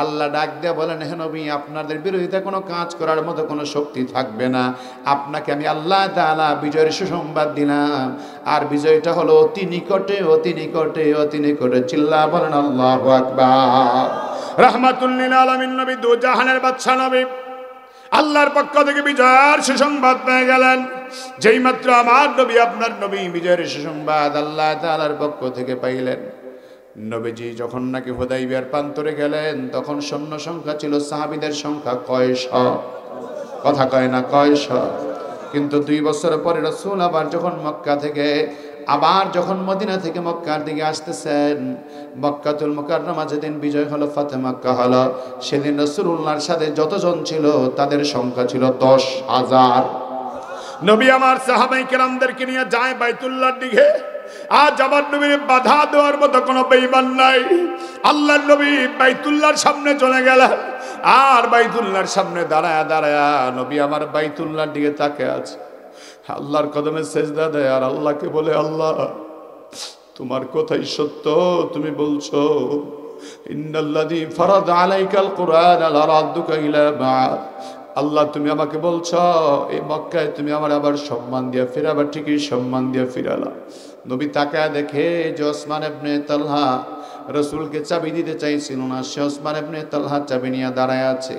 আল্লাহ ডাক দিয়ে বলেন, হে নবী, আপনাদের বিরোধিতা কোনো কাজ করার মতো কোনো শক্তি থাকবে না। আপনাকে আমি আল্লাহ তাআলা বিজয়ের সুসংবাদ দিলাম, আর বিজয়টা হলো অতি নিকটে, অতি নিকটে, অতি নিকটে। চিল্লা বলেন আল্লাহু আকবার। রাহমাতুল লিল আলামিন নবী, দু জাহানের বাদশা নবী, আল্লাহর পক্ষ থেকে বিজয়ের সুসংবাদ পেয়ে গেলেন। যেই মাত্র আমার নবী, আপনার নবী বিজয়ের সুসংবাদ আল্লাহ তাআলার পক্ষ থেকে পাইলেন, নবীজি যখন নাকি হুদাইবিয়ার প্রান্তরে গেলেন, তখন সৈন্য সংখ্যা ছিল সাহাবীদের সংখ্যা কয়শ, কথা কয় না, কয়শ। কিন্তু 2 বছর পরে রাসূল আবার যখন মক্কা থেকে, আবার যখন মদিনা থেকে মক্কার দিকে আসতেছেন, মক্কাতুল মুকাররমা যেদিন বিজয় হলো, ফাতে মক্কা হলো, সেদিন রাসূলুল্লাহর সাথে যতজন ছিল তাদের সংখ্যা ছিল 10,000। নবী আমার সাহাবায়ে কেরামদেরকে নিয়ে যায় বাইতুল্লাহর দিকে। আজ আমার নবীর বাধা দেওয়ার মতো কোনো বেঈমান নাই। আল্লাহর নবী বাইতুল্লাহর সামনে চলে গেলেন, আর বাইতুল্লাহর সামনে দাঁড়ায়া দাঁড়ায়া নবী আমার বাইতুল্লাহর দিকে তাকিয়ে আছে। আল্লাহর কদমে সেজদা দেয় আর আল্লাহকে বলে, আল্লাহ তোমার কথাই সত্য, তুমি বলছো ইন্নাল্লাযী ফারাদা আলাইকাল কুরআন লারাদ্দুকা ইলা বা'দ। আল্লাহ তুমি আমাকে বলছো এই মক্কায় তুমি আমার আবার সম্মান দিয়া ফিরাবার, ঠিকই সম্মান দিয়া ফিরালা। নবী তাকায় দেখে যে ওসমান ইবনে তালহা রসুলকে চাবি দিতে চাইছিল না, সে ওসমান ইবনে তালহা চাবি নিয়ে দাঁড়ায় আছে।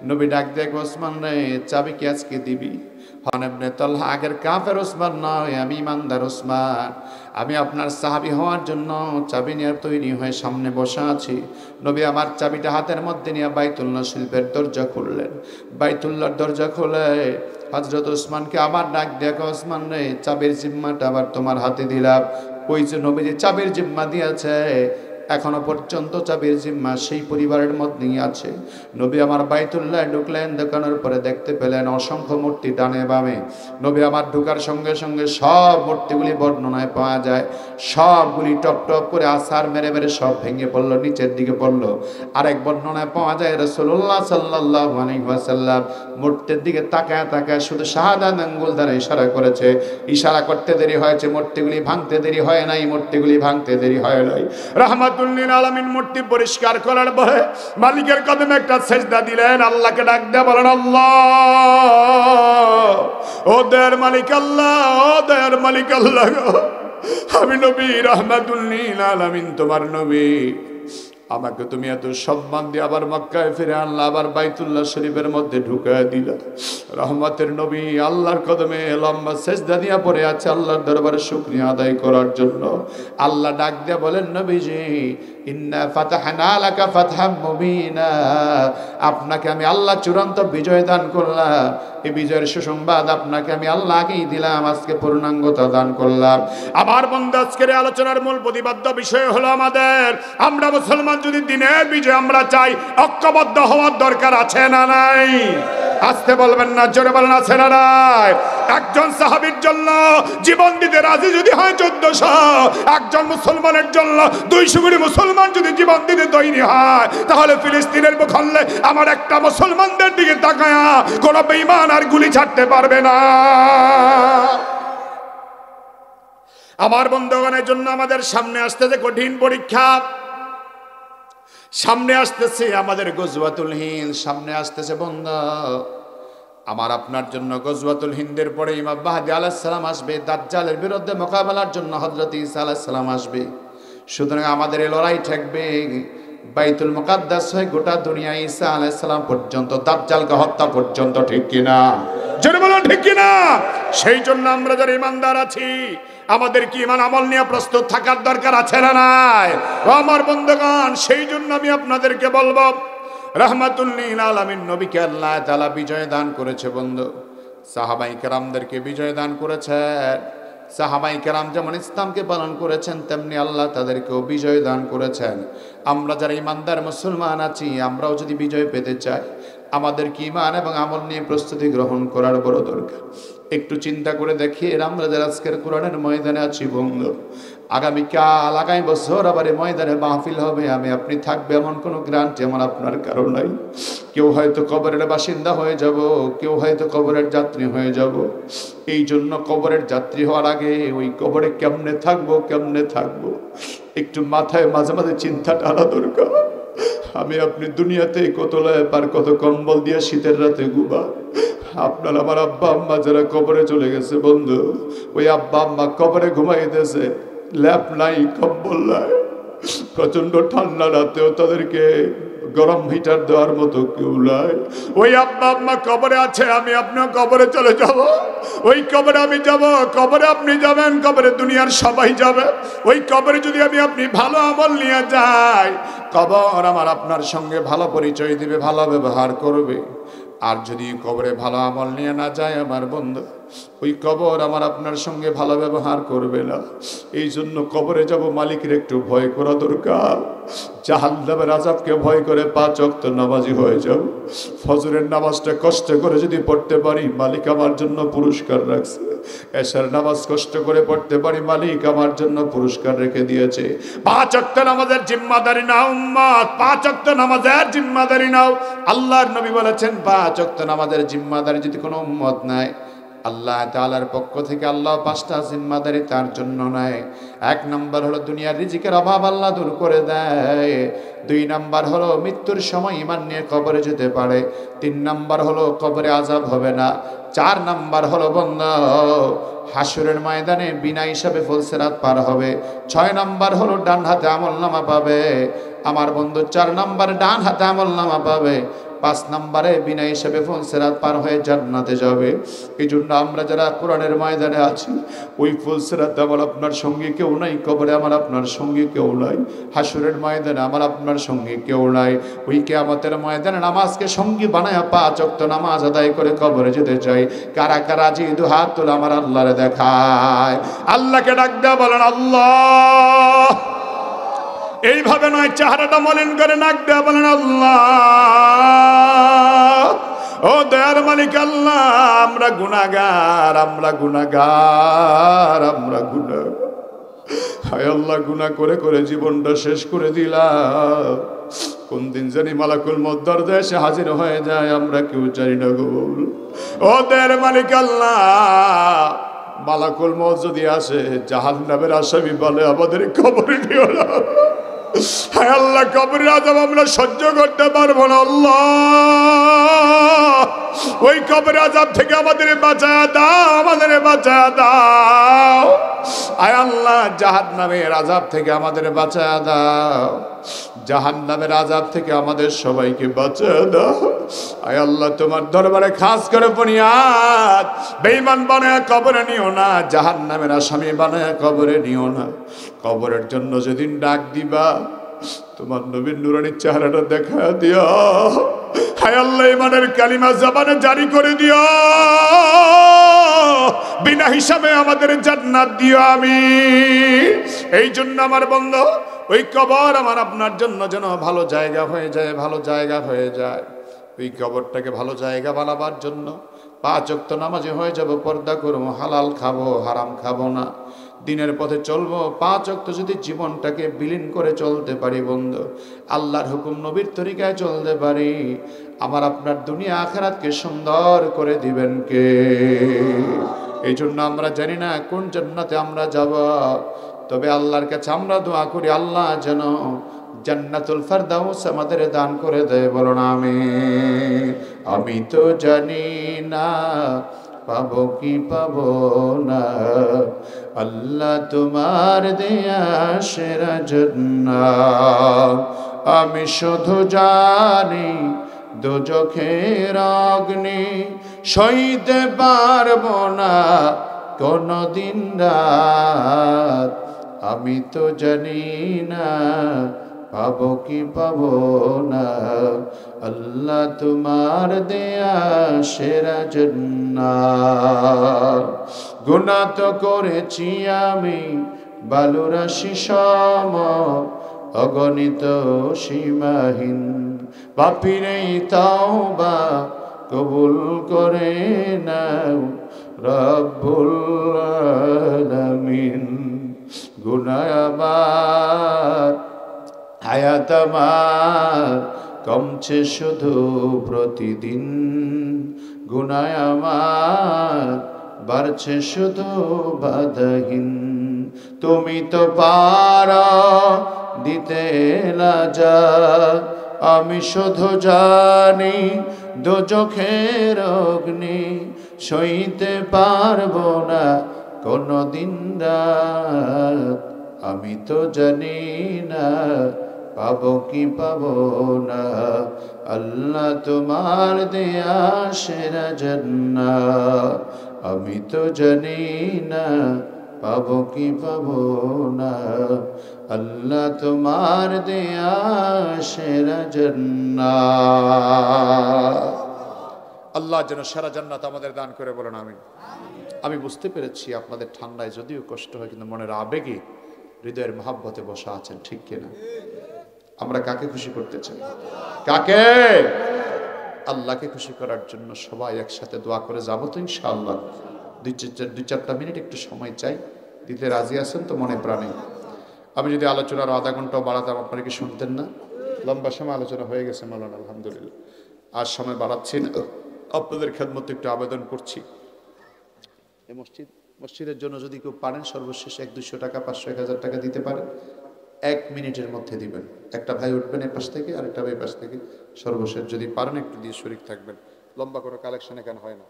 নবী ডাক দেখ, ওসমান রে চাবি কি আজকে দিবি? ওসমান ইবনে তালহা আগের কাফের ওসমান নয়, আমি ইমানদার ওসমান, আমি আপনার সাহাবী হওয়ার জন্য চাবি নিয়ে তৈরি হয়ে সামনে বসা আছি। নবী আমার চাবিটা হাতের মধ্যে নিয়ে বাইতুল্লাহ শরীফের দরজা খুললেন। বাইতুল্লাহর দরজা খুলে হযরত ওসমানকে আবার ডাক দেখো, ওসমান রে চাবির জিম্মাটা আবার তোমার হাতে দিলাম। ওই যে নবী যে চাবির জিম্মা দিয়েছে, এখনো পর্যন্ত চাবির জিম্মা সেই পরিবারের মধ্যেই আছে। নবী আমার বাইতুল্লাহ ঢুকলেন, দোকানের পরে দেখতে পেলেন অসংখ্য মূর্তি ডানে বামে। নবী আমার ঢুকার সঙ্গে সঙ্গে সব মূর্তিগুলি বর্ণনায় পাওয়া যায়, সবগুলি টপ টপ করে আছাড় মেরে মেরে সব ভেঙে পড়লো, নিচের দিকে পড়লো। আরেক বর্ণনায় পাওয়া যায় রাসূলুল্লাহ সাল্লাল্লাহু আলাইহি ওয়াসাল্লাম মূর্তির দিকে তাকায় তাকায় শুধু শাহাদাত আঙ্গুল দ্বারা ইশারা করেছে। ইশারা করতে দেরি হয়েছে, মূর্তিগুলি ভাঙতে দেরি হয় নাই, মূর্তিগুলি ভাঙতে দেরি হয় নাই। রাহমাতুল লিল আলামিন মূর্তি পরিষ্কার করার পরে মালিকের কদমে একটা সেজদা দিলেন, আল্লাহকে ডাক দিয়ে বলেন, আল্লাহ ও দয়ার মালিক আল্লাহ, ও দয়ার মালিক আল্লাহ, আমি নবী রাহমাতুল লিল আলামিন তোমার নবী, আমাকে তুমি এত সম্মান দিয়ে আবার মক্কায় ফিরে আনলা, আবার বাইতুল্লাহ শরীফের মধ্যে ঢুকায় দিলা। রহমতের নবী আল্লাহর কদমে লম্বা সেজদা দিয়া পড়ে আছে আল্লাহর দরবারে শুকরিয়া আদায় করার জন্য। আল্লাহ ডাক দিয়া বলেন, নবীজি ইন্না ফাতাহনা লাকা ফাতহাম মুবিনা, আপনাকে আমি আল্লাহ চূড়ান্ত বিজয় দান করলাম। এই বিজয়ের সুসংবাদ আপনাকে আমি আল্লাহ আগেই দিলাম, আজকে পূর্ণাঙ্গতা দান করলাম। আমার বন্ধু আজকের আলোচনার মূল প্রতিপাদ্য বিষয় হলো আমাদের, আমরা মুসলমান যদি দিনের বিজয় আমরা চাই, ঐক্যবদ্ধ হওয়ার দরকার আছে না নাই? আসতে বলবেন না, জোরে বলেন আছে না নাই? একজন সাহাবীর জন্য জীবন দিতে রাজি যদি হয় 1400, একজন মুসলমানের জন্য 200 কোটি মুসলমান যদি জীবন দিতে তৈরি হয়, তাহলে ফিলিস্তিনের মুখল্লে আমার একটা মুসলমানদের দিকে তাকায়া কোন বেঈমান আর গুলি ছাড়তে পারবে না। আমার বন্ধুগণের জন্য আমাদের সামনে আসতেছে কঠিন পরীক্ষা, সামনে আসতেছে আমাদের গজওয়াতুল হিন্দ, সামনে আসতেছে বন্ধু আমার আপনার জন্য গজওয়াতুল হিন্দের পরে ইমাম মাহদী আলাইহিস সালাম আসবে, দাজ্জালের বিরুদ্ধে মোকাবেলার জন্য হযরত ঈসা আলাইহিস সালাম আসবে। সুতরাং আমাদের এই লড়াই থাকবে বাইতুল মুকাদ্দাস হয়ে গোটা দুনিয়া ঈসা আলাইহিস সালাম পর্যন্ত, দাজ্জালকে হত্যা পর্যন্ত, ঠিক কিনা? জোরে বলুন ঠিক কিনা? সেই জন্য আমরা যারা ঈমানদার আছি আমাদের কি ঈমান আমল নিয়ে প্রস্তুত থাকার দরকার আছে না নাই? ও আমার বন্ধুগণ, সেই জন্য আমি আপনাদেরকে বলবো, রাহমাতুল লিল আলামিন নবীকে আল্লাহ তাআলা বিজয় দান করেছে বন্ধু, সাহাবায়ে কেরামদেরকে বিজয় দান করেছেন। সাহাবায়ে কেরাম যেমন ইসলামকে পালন করেছেন, তেমনি আল্লাহ তাদেরকেও বিজয় দান করেছেন। আমরা যারা ইমানদার মুসলমান আছি, আমরাও যদি বিজয় পেতে চাই, আমাদের কি ঈমান এবং আমল নিয়ে প্রস্তুতি গ্রহণ করার বড় দরকার। একটু চিন্তা করে দেখি, আমরা যারা আজকের কোরআনের ময়দানে আছি বন্ধু, আগামীকাল আগামী বছর আবার এই ময়দানে মাহফিল হবে, আমি আপনি থাকবে এমন কোনো গ্যারান্টি আমার আপনার কারো নাই। কেউ হয়তো কবরের বাসিন্দা হয়ে যাব, কেউ হয়তো কবরের যাত্রী হয়ে যাব। এই জন্য কবরের যাত্রী হওয়ার আগে ওই কবরে কেমনে থাকবো একটু মাথায় মাঝে মাঝে চিন্তাটা আনা দরকার। আমি আপনি দুনিয়াতে কত লেপার কত কম্বল দিয়ে শীতের রাতে ঘুমা, আপনার আমার আব্বা আম্মা যারা কবরে চলে গেছে বন্ধু, ওই আব্বা আম্মা কবরে ঘুমাইতেছে, ল্যাপ নাই, কম্বল নাই, প্রচন্ড ঠান্ডা রাতেও তাদেরকে গরম হিটার দেওয়ার মতো কেউ নাই। ওই আব্বা আম্মা কবরে আছে, আমি আপনিও কবরে চলে যাব। ওই কবরে আমি যাব, কবরে আপনি যাবেন, কবরে দুনিয়ার সবাই যাবে। ওই কবরে যদি আমি আপনি ভালো আমল নিয়ে যাই, কবর আমার আপনার সঙ্গে ভালো পরিচয় দিবে, ভালো ব্যবহার করবে। আর যদি কবরে ভালো আমল নিয়ে না যায় আমার বন্ধু, ওই কবর আমার আপনার সঙ্গে ভালো ব্যবহার করবে না। এই জন্য কবরে যাব মালিকের একটু ভয় করা দরকার, জাহান্নামের আযাবকে ভয় করে 5 ওয়াক্ত নামাজি হয়ে যাব। ফজরের নামাজটা কষ্ট করে যদি পড়তে পারি, মালিক আমার জন্য পুরস্কার রাখছে। এশার নামাজ কষ্ট করে পড়তে পারি, মালিক আমার জন্য পুরস্কার রেখে দিয়েছে। 5 ওয়াক্ত নামাজের জিম্মাদারি নাও উম্মত, 5 ওয়াক্ত নামাজের জিম্মাদারি নাও। আল্লাহর নবী বলেছেন 5 ওয়াক্ত নামাজের জিম্মাদারি যদি কোনো উম্মত নেয়, আল্লাহ তাআলার পক্ষ থেকে আল্লাহ 5টা জিম্মাদারি তার জন্য নেয়। 1 নাম্বার হলো দুনিয়ার রিজিকের অভাব আল্লাহ দূর করে দেয়। 2 নাম্বার হলো মৃত্যুর সময় ঈমান নিয়ে কবরে যেতে পারে। 3 নাম্বার হলো কবরে আযাব হবে না। 4 নাম্বার হলো বান্দা হাসরের ময়দানে বিনা হিসাবে ফুলসিরাত পার হবে। 6 নাম্বার হলো ডান হাতে আমলনামা পাবে আমার বন্ধু। 4 নাম্বার ডান হাতে আমলনামা পাবে। 5 নম্বরে বিনা হিসেবে ফুলসিরাত পার হয়ে জান্নাতে যাবে। এই জন্য আমরা যারা কোরআনের ময়দানে আছি, ওই ফুলসিরাতে আমার আপনার সঙ্গী কেউ নাই, কবরে আমার আপনার সঙ্গী কেউ নাই, হাসরের ময়দানে আমার আপনার সঙ্গী কেউ নাই। ওই কিয়ামতের ময়দানে নামাজকে সঙ্গী বানায় 5 ওয়াক্ত নামাজ আদায় করে কবরে যেতে চাই। কারা কারা জি দুহাত তুলে আমার আল্লাহরে দেখায়, আল্লাহকে ডাক দেয়া বলেন আল্লাহ। এইভাবে নয়, চেহারাটা মলিন করে নাক দেয়া বলেন আল্লাহ। ও দয়ার মালিক আল্লাহ, আমরা গুনাহগার, আমরা গুনাহগার, আমরা গুনাহগার। হায় আল্লাহ, গুনাহ করে করে জীবনটা শেষ করে দিলাম। কোন দিন জানি মালাকুল মউত দরজায় এসে হাজির হয়ে যায়, আমরা কেউ জানি না গো। ও দয়ার মালিক আল্লাহ, মালাকুল মউত যদি আসে, জাহান্নামের আসামি বলে আমাদের কবরে নিও না। হায় আল্লাহ, কবরের আযাব আমরা সহ্য করতে পারবো না আল্লাহ। ওই কবরের আযাব থেকে আমাদের বাঁচায়া দাও, আমাদের বাঁচায়া দাও। আয় আল্লাহ, জাহান্নামের আযাব থেকে আমাদের বাঁচায়া দাও, জাহান্নামের আযাব থেকে আমাদের সবাইকে বাঁচায়া দাও। আয় আল্লাহ, তোমার দরবারে খাস করে বুনিয়াদ বেঈমান বানায়া কবরে নিও না, জাহান্নামের আসামি বানায়া কবরে নিও না। কবরের জন্য যেদিন ডাক দিবা, তোমার নবীর নুরানির চেহারাটা দেখা দিও। হায় আল্লাহ, ইমানের কালিমা জবানে জারি করে দিও, বিনা হিসাবে আমাদের জান্নাত দিও আমিন। এই জন্য আমার বন্ধু, ওই কবর আমার আপনার জন্য যেন ভালো জায়গা হয়ে যায়, ভালো জায়গা হয়ে যায়। ওই কবরটাকে ভালো জায়গা বানাবার জন্য 5 ওয়াক্ত নামাজি হয়ে যাব, পর্দা করবো, হালাল খাবো, হারাম খাবো না, দিনের পথে চলবো। 5 ওয়াক্ত যদি জীবনটাকে বিলীন করে চলতে পারি বন্ধু, আল্লাহর হুকুম নবীর তরিকায় চলতে পারি, আমার আপনার দুনিয়া আখিরাতকে সুন্দর করে দিবেন কে? এই জন্য আমরা জানি না কোন জান্নাতে আমরা যাব, তবে আল্লাহর কাছে আমরা দোয়া করি আল্লাহ যেন জান্নাতুল ফেরদাউস আমাদের দান করে দেয়। বলো না আমিন। আমি তো জানি না পাবো কি পাবো না, আল্লাহ তোমার দেয়া সেরা জান্নাত। আমি শুধু জানি দোজখের অগ্নি সইতে পারবো না কোনদিন রাত। আমি তো জানি না পাবো কি পাবো না, আল্লাহ তোমার দেয়া সেরা জান্নাত। গুনাহ তো করেছি আমি বালুরাশি সম, অগণিত সীমাহীন, পাপীর এই তাওবা কবুল করে নাও রব্বুল আলামিন। গুনাহ আমার, হায়াত আমার কমছে শুধু প্রতিদিন, গুনাহ আমার বাড়ছে শুধু বাধাহীন। তুমি তো পারো দিতে নাজাত, আমি শুধু জানি দোজখের অগ্নি সইতে পারবো না কোনদিন রাত। আমি তো জানি না পাবো কি পাবো না, আল্লাহ তোমার দেয়া সেরা জান্নাত। আমি তো জানি না পাবো কি পাবো না, আল্লাহ তোমার দেয়া সেরা জান্নাত। আল্লাহ যেন সেরা জান্নাত আমাদের দান করে, বলেন আমিন। আমি বুঝতে পেরেছি আপনাদের ঠান্ডায় যদিও কষ্ট হয়, কিন্তু মনের আবেগে হৃদয়ের মহাব্বতে বসা আছেন, ঠিক কিনা? আমরা কাকে খুশি করতে চাই? কাকে? আল্লাহকে খুশি করার জন্য সবাই একসাথে দোয়া করে যাবো তো ইনশাআল্লাহ। দুই চারটা মিনিট একটু সময় চাই, দিতে রাজি আছেন তো মনে প্রাণে? আমি যদি আলোচনার আধা ঘন্টাও বাড়াতাম আপনারা কি শুনতেন না? লম্বা সময় আলোচনা হয়ে গেছে মাওলানা, আলহামদুলিল্লাহ। আর সময় বাড়াচ্ছি না, আপনাদের খেদমতে একটু আবেদন করছি। এই মসজিদের জন্য যদি কেউ পারেন সর্বশেষ 100-200 টাকা, 500-1000 টাকা দিতে পারেন, 1 মিনিটের মধ্যে দিবেন। একটা ভাই উঠবেন এই পাশ থেকে, আরেকটা ভাই পাশ থেকে, সর্বশেষ যদি পারেন একটু দিয়ে শরীক থাকবেন। লম্বা কোনো কালেকশন এখানে হয় না।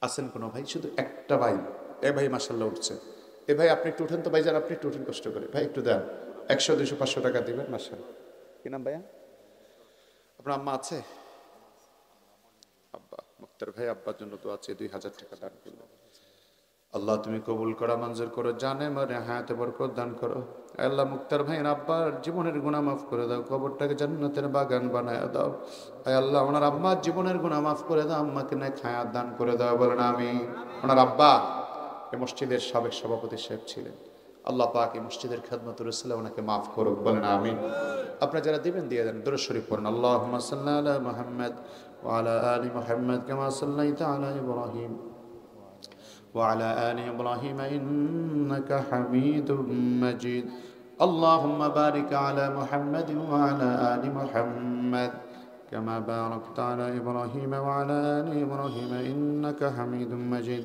আছেন কোনো ভাই? শুধু একটা ভাই, এ ভাই মাশাল্লাহ উঠছে। এ ভাই আপনি একটু উঠেন তো ভাই, যান আপনি একটু উঠেন কষ্ট করে, ভাই একটু দেন। 100-200-500 টাকা দিবেন মাশাল্লাহ। কি নাম ভাইয়া? আপনার আম্মা আছে? আব্বা, মুক্তার ভাই আব্বার জন্য তো আছে 2000 টাকা দান করলেন। আল্লাহ তুমি কবুল করা মঞ্জুর করো, জানে মরে হায়াতে বরকত দান করো। আল্লাহ মুক্তার ভাইয়ের আব্বার জীবনের গুনাহ মাফ করে দাও, কবরটাকে জান্নাতের বাগান বানায় দাও। আল্লাহ ওনার আম্মার জীবনের গুনাহ মাফ করে দাও, আম্মাকে নেক হায়াত দান করে দাও, বলেন আমিন। ওনার আব্বা এই মসজিদের সাবেক সভাপতি সাহেব ছিলেন। আল্লাহ পাক এই মসজিদের খেদমত রাসূলুল্লাহ ওনাকে মাফ করুক, বলেন আমিন। আপনারা যারা দিবেন দিয়ে দেন, দরুদ শরীফ পড়ুন। আল্লাহুম্মা সাল্লি আলা মুহাম্মাদ ওয়া আলা আলি মুহাম্মাদ কামা সাল্লাইতা আলা ইব্রাহিম وعلى آل إبراهيم إنك حميد مجيد. اللهم بارك على محمد وعلى آل محمد كما باركت على إبراهيم وعلى آل إبراهيم إنك حميد مجيد.